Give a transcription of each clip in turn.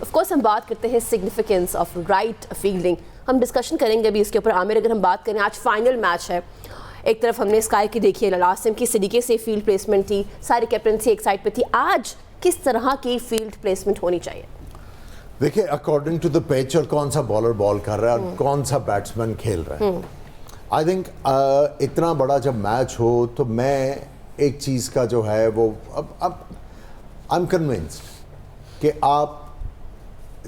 Of course हम बात करते हैं सिग्निफिकेंस ऑफ राइट फील्डिंग, हम डिस्कशन करेंगे अभी इसके ऊपर। आमिर, अगर हम बात करें, आज फाइनल मैच है, एक तरफ हमने स्काई की देखी है, लास्ट टाइम किस तरीके से फील्ड प्लेसमेंट थी, सारी कैप्टनसी एक साइड पे थी, आज किस तरह की फील्ड प्लेसमेंट होनी चाहिए? देखिए, अकॉर्डिंग टू द पिच और कौन सा बॉलर बॉल कर रहा है और कौन सा बैट्समैन खेल रहा है। आई थिंक इतना बड़ा जब मैच हो तो मैं एक चीज़ का जो है वो अब आई एम कन्विंस्ड कि आप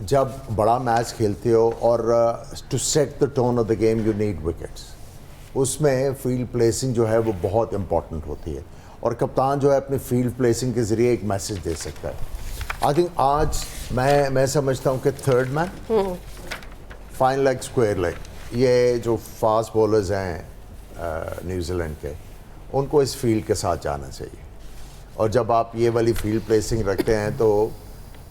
जब बड़ा मैच खेलते हो और to set the tone of the game you need wickets, उसमें फील्ड प्लेसिंग जो है वो बहुत इंपॉर्टेंट होती है और कप्तान जो है अपनी फील्ड प्लेसिंग के ज़रिए एक मैसेज दे सकता है। आई थिंक आज मैं समझता हूँ कि third man, fine leg, square leg, ये जो फास्ट बॉलर्स हैं न्यूजीलैंड के, उनको इस फील्ड के साथ जाना चाहिए। और जब आप ये वाली फील्ड प्लेसिंग रखते हैं तो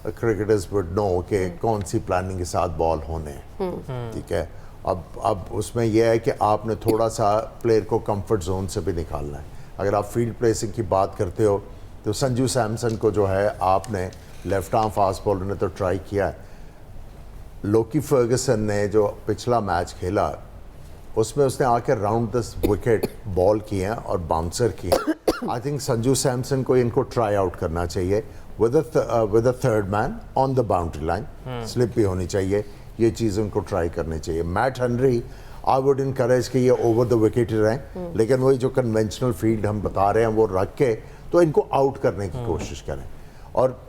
क्रिकेटर्स वुड नो कि कौन सी प्लानिंग के साथ बॉल होने हैं, ठीक है। अब उसमें यह है कि आपने थोड़ा सा प्लेयर को कंफर्ट जोन से भी निकालना है। अगर आप फील्ड प्लेसिंग की बात करते हो तो संजू सैमसन को जो है आपने लेफ्ट आर्म फास्ट बॉलर ने तो ट्राई किया है। लोकी फर्गसन ने जो पिछला मैच खेला उसमें उसने आकर राउंड 10 विकेट बॉल किए हैं और बाउंसर किए। आई थिंक संजू सैमसन को इनको ट्राई आउट करना चाहिए with a third man on the boundary line, slip भी होनी चाहिए, ये चीज़ उनको ट्राई करनी चाहिए। Matt Henry I would encourage कि ये ओवर द विकेट रहें, लेकिन वही जो कन्वेंशनल फील्ड हम बता रहे हैं वो रख के तो इनको आउट करने की कोशिश करें। और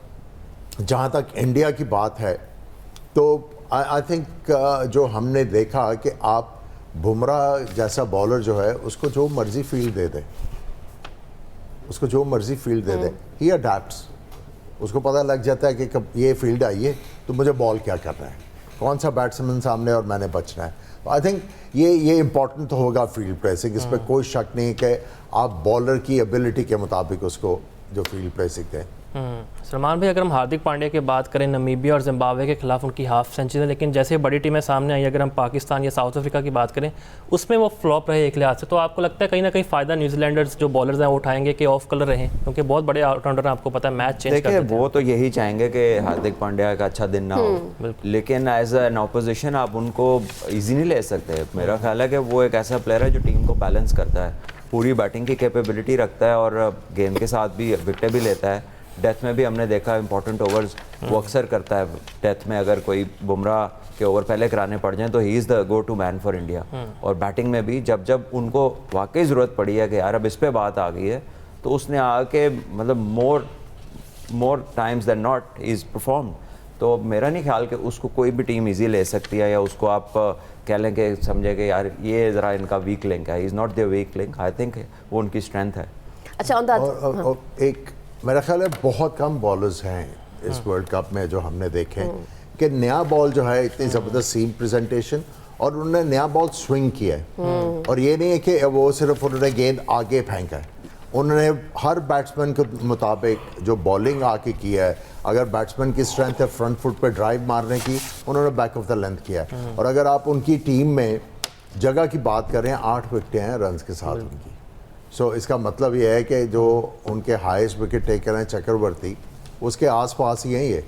जहाँ तक इंडिया की बात है तो आई थिंक जो हमने देखा कि आप बुमराह जैसा बॉलर जो है उसको जो मर्जी फील्ड दे दे, उसको जो मर्जी फील्ड दे दे, ही अडैप्ट्स। उसको पता लग जाता है कि कब ये फील्ड आई है तो मुझे बॉल क्या करना है, कौन सा बैट्समैन सामने और मैंने बचना है। तो आई थिंक ये इम्पॉर्टेंट तो होगा फील्ड प्लेसिंग, इस पर कोई शक नहीं कि आप बॉलर की एबिलिटी के मुताबिक उसको जो फील्ड प्लेसिंग दें। सलमान भाई, अगर हम हार्दिक पांड्या की बात करें, नमीबिया और जिम्बाब्वे के खिलाफ उनकी हाफ सेंचुरी है, लेकिन जैसे बड़ी टीमें सामने आई, अगर हम पाकिस्तान या साउथ अफ्रीका की बात करें उसमें वो फ्लॉप रहे एक लिहाज से, तो आपको लगता है कहीं ना कहीं फ़ायदा न्यूजीलैंडर्स जो बॉलर्स हैं वो उठाएंगे कि ऑफ कलर रहें, क्योंकि बहुत बड़े ऑलराउंडर हैं, आपको पता है मैच चेंज देखिए वो तो यही चाहेंगे कि हार्दिक पांड्या का अच्छा दिन ना हो, लेकिन एज एन ऑपोजिशन आप उनको ईजी नहीं ले सकते। मेरा ख्याल है कि वो एक ऐसा प्लेयर है जो टीम को बैलेंस करता है, पूरी बैटिंग की कैपेबिलिटी रखता है और गेंद के साथ भी विकेटें भी लेता है। डेथ में भी हमने देखा इंपॉर्टेंट ओवर्स वो अक्सर करता है। डेथ में अगर कोई बुमराह के ओवर पहले कराने पड़ जाएं तो he is the go to man for India. और बैटिंग में भी जब जब उनको वाकई ज़रूरत पड़ी है कि यार अब इस पे बात आ गई है, तो उसने आके मतलब more times than not is perform. तो मेरा नहीं ख्याल कि उसको कोई भी टीम ईजी ले सकती है या उसको आप कह लें कि समझे कि यार ये ज़रा इनका वीक लिंक है। Is not the weak link, I think वो उनकी स्ट्रेंथ है। अच्छा, और एक मेरा ख्याल है बहुत कम बॉलर्स हैं इस वर्ल्ड कप में जो हमने देखे कि नया बॉल जो है इतनी ज़बरदस्त सीम प्रेजेंटेशन और उन्होंने नया बॉल स्विंग किया है। और ये नहीं है कि वो सिर्फ उन्होंने गेंद आगे फेंका है, उन्होंने हर बैट्समैन के मुताबिक जो बॉलिंग आके किया है, अगर बैट्समैन की स्ट्रेंथ है फ्रंट फुट पे ड्राइव मारने की, उन्होंने बैक ऑफ द लेंथ किया है। और अगर आप उनकी टीम में जगह की बात करें, 8 विकेटें हैं रन्स के साथ उनकी। सो इसका मतलब ये है कि जो उनके हाईएस्ट विकेट टेकर हैं चक्रवर्ती, उसके आसपास ही हैं ये।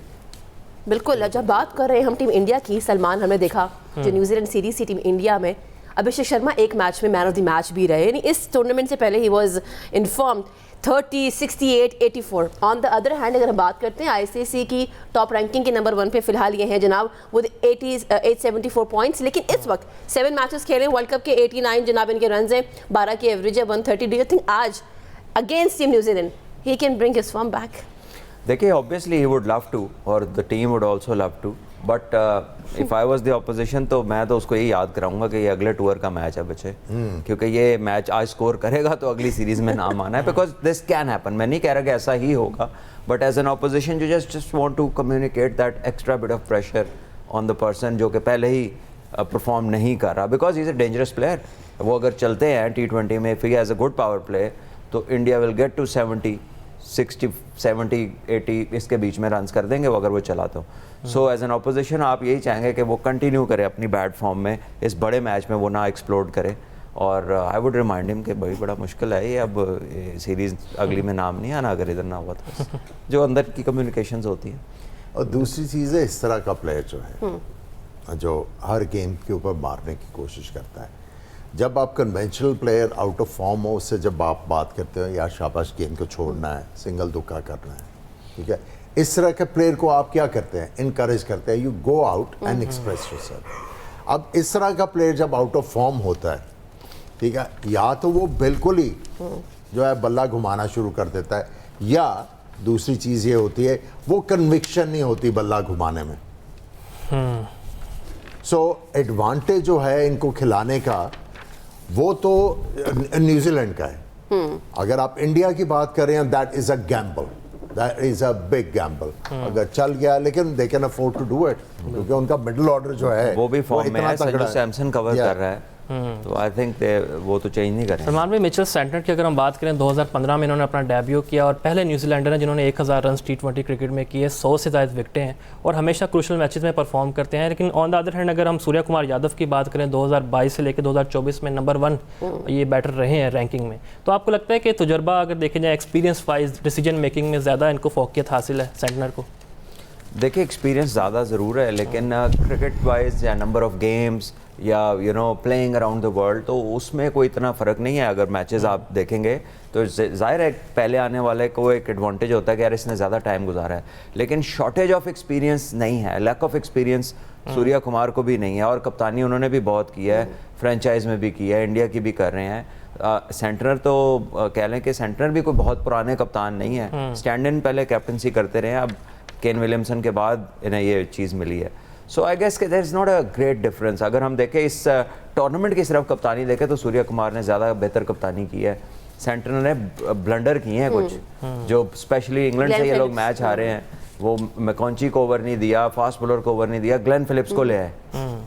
बिल्कुल। जब बात कर रहे हैं हम टीम इंडिया की, सलमान, हमने देखा जो न्यूजीलैंड सीरीज थी टीम इंडिया में, अभिषेक शर्मा एक मैच में मैन ऑफ द मैच भी रहे, यानी इस टूर्नामेंट से पहले he was informed 30, 68, 84। On the other hand अगर हम बात करते हैं आईसीसी की टॉप रैंकिंग के नंबर 1 पे फिलहाल ये हैं जनाब विद 874 पॉइंट्स, लेकिन इस वक्त 7 मैचेस खेले वर्ल्ड कप के, 89 जनाब इनके रन हैं, 12 की एवरेज है, 130। डू यू थिंक आज against team New Zealand he can bring his form back? देखिए obviously he would love to और the team would also love to, but if I was the opposition तो मैं तो उसको यही याद कराऊंगा कि ये अगले टूर का मैच है बच्चे, क्योंकि ये मैच आज स्कोर करेगा तो अगली सीरीज़ में नाम आना है, बिकॉज दिस कैन हैपन। मैं नहीं कह रहा कि ऐसा ही होगा, but as an opposition you just want to communicate that extra bit of pressure on the person जो कि पहले ही परफॉर्म नहीं कर रहा, because he is a dangerous player. वो अगर चलते हैं T20 में, if he has a good power play, तो इंडिया विल गेट टू 70, 60, 70, 80 इसके बीच में रन्स कर देंगे वो अगर वो चला तो। सो एज एन ऑपोजिशन आप यही चाहेंगे कि वो कंटिन्यू करे अपनी बैड फॉर्म में, इस बड़े मैच में वो ना एक्सप्लोड करे। और आई वुड रिमाइंड हिम कि भाई बड़ा मुश्किल है ये, अब सीरीज़ अगली में नाम नहीं आना अगर इधर ना हुआ तो जो अंदर की कम्युनिकेशंस होती हैं। और दूसरी चीज़ है इस तरह का प्लेयर जो है जो हर गेंद के ऊपर मारने की कोशिश करता है। जब आप conventional player out of form हो, उससे जब आप बात करते हो यार शाबाश गेंद को छोड़ना है, सिंगल दुक्का करना है, ठीक है, इस तरह के प्लेयर को आप क्या करते हैं, इनकरेज करते हैं, you go out and express yourself. अब इस तरह का प्लेयर जब आउट ऑफ फॉर्म होता है, ठीक है, या तो वो बिल्कुल ही जो है बल्ला घुमाना शुरू कर देता है, या दूसरी चीज़ ये होती है वो कन्विक्शन नहीं होती बल्ला घुमाने में। सो एडवांटेज जो है इनको खिलाने का वो तो न्यूजीलैंड का है। अगर आप इंडिया की बात करें, that is a gamble, that is a big gamble. अगर चल गया, लेकिन they can afford to do it, क्योंकि उनका मिडिल ऑर्डर जो है वो भी फॉर्म में है, संजू सैमसन कवर कर रहा है, तो आई थिंक वो तो चेंज नहीं करेंगे। सलमान भाई, मिचेल सेंटनर की अगर हम बात करें, 2015 में इन्होंने अपना डेब्यू किया और पहले न्यूजीलैंडर हैं जिन्होंने 1000 रन T20 क्रिकेट में किए, 100 से ज़्यादा विकेटें हैं और हमेशा क्रूशल मैचेस में परफॉर्म करते हैं। लेकिन ऑन द अदर हैंड अगर हम सूर्य कुमार यादव की बात करें, 2022 से लेकर 2024 में नंबर 1 ये बैटर रहे हैं रैंकिंग में, तो आपको लगता है कि तजुर्बा अगर देखे जाए, एक्सपीरियंस वाइज डिसीजन मेकिंग में ज़्यादा इनको फोकियत हासिल है सेंटनर को? देखिए, एक्सपीरियंस ज़्यादा ज़रूर है, लेकिन क्रिकेट वाइज या नंबर ऑफ गेम्स या प्लेइंग अराउंड द वर्ल्ड, तो उसमें कोई इतना फ़र्क नहीं है। अगर मैचेस आप देखेंगे तो ज़ाहिर है पहले आने वाले को एक एडवांटेज होता है कि यार इसने ज़्यादा टाइम गुजारा है, लेकिन शॉर्टेज ऑफ एक्सपीरियंस नहीं है, lack of experience Suryakumar को भी नहीं है। और कप्तानी उन्होंने भी बहुत की है, फ्रेंचाइज में भी की है, इंडिया की भी कर रहे हैं। सेंटनर तो कह लें कि सेंटनर भी कोई बहुत पुराने कप्तान नहीं है, स्टैंड इन पहले कैप्टनसी करते रहे, अब केन विलियमसन के बाद इन्हें ये चीज़ मिली है। So I guess there is not a great difference. अगर हम देखें इस टूर्नामेंट की सिर्फ कप्तानी देखें तो सूर्या कुमार ने ज़्यादा बेहतर कप्तानी की है, सेंटनर ने ब्लंडर किए हैं कुछ, जो स्पेशली इंग्लैंड से ये लोग मैच हारे हैं, वो मैकॉन्ची को ओवर नहीं दिया, फास्ट बॉलर को ओवर नहीं दिया, ग्लेन फिलिप्स को ले आए,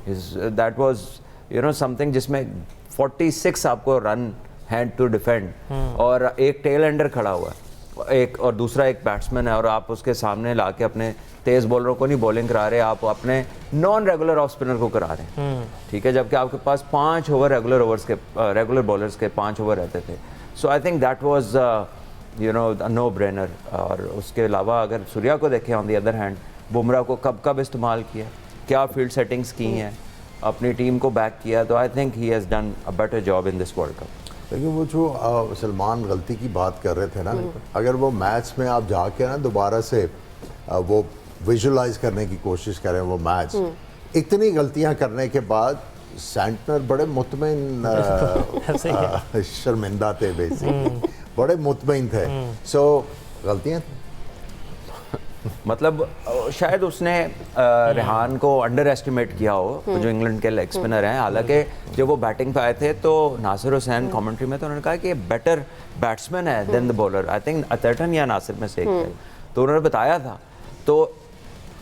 दैट वाज समथिंग जिसमें 46 आपको रन हैंड टू डिफेंड और एक टेल एंडर खड़ा हुआ है, एक और दूसरा एक बैट्समैन है, और आप उसके सामने लाके अपने तेज़ बॉलरों को नहीं बॉलिंग करा रहे, आप अपने नॉन रेगुलर ऑफ स्पिनर को करा रहे हैं, ठीक है, जबकि आपके पास 5 ओवर रेगुलर बॉलर्स के 5 ओवर रहते थे। So I think that was no brainer. और उसके अलावा अगर सूर्या को देखें, on the other hand, Bumrah को कब इस्तेमाल किया, क्या फील्ड सेटिंग्स की हैं, अपनी टीम को बैक किया, तो I think he has done a better job in this world cup. लेकिन वो जो सलमान गलती की बात कर रहे थे ना, अगर वो मैच में आप जाके ना दोबारा से वो विजुलाइज करने की कोशिश करें वो मैच, इतनी गलतियां करने के बाद सेंटनर बड़े मुतमईन शर्मिंदा थे, बेसिकली बड़े मुतमईन थे। सो गलतियां मतलब शायद उसने रेहान को अंडर एस्टिमेट किया हो, जो इंग्लैंड के लेग स्पिनर हैं। हालांकि जब वो बैटिंग पे आए थे तो नासिर हुसैन कमेंट्री में तो उन्होंने कहा कि बेटर बैट्समैन है then the bowler, I think Atherton या नासिर में से एक थे, तो उन्होंने बताया था। तो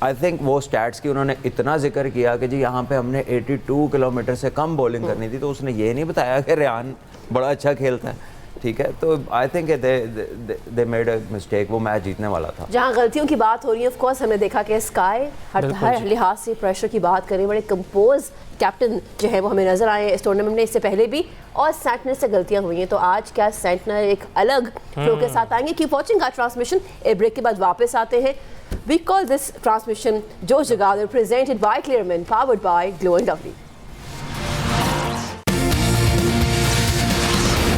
आई थिंक वो स्टैट्स की उन्होंने इतना जिक्र किया कि जी यहाँ पे हमने 82 किलोमीटर से कम बॉलिंग करनी थी, तो उसने ये नहीं बताया कि रेहान बड़ा अच्छा खेलता है, ठीक है। तो I think they made a mistake, वो मैच जीतने वाला था। जहाँ गलतियों की बात हो रही है, ऑफ कोर्स हमने देखा कि स्काई हर लिहाज से प्रेशर की बात करें, बड़े कंपोज कैप्टन जो है वो हमें नजर आए इस टूर्नामेंट में, इससे पहले भी, और सेंटनर से गलतियां हुई हैं। तो आज क्या सेंटनर एक अलग फ्लो के साथ आएंगे? Keep watching our transmission. A break के बाद वापस आते हैं। We call this transmission Joe Jagadir, presented by Clearman, powered by Glow & Lovely.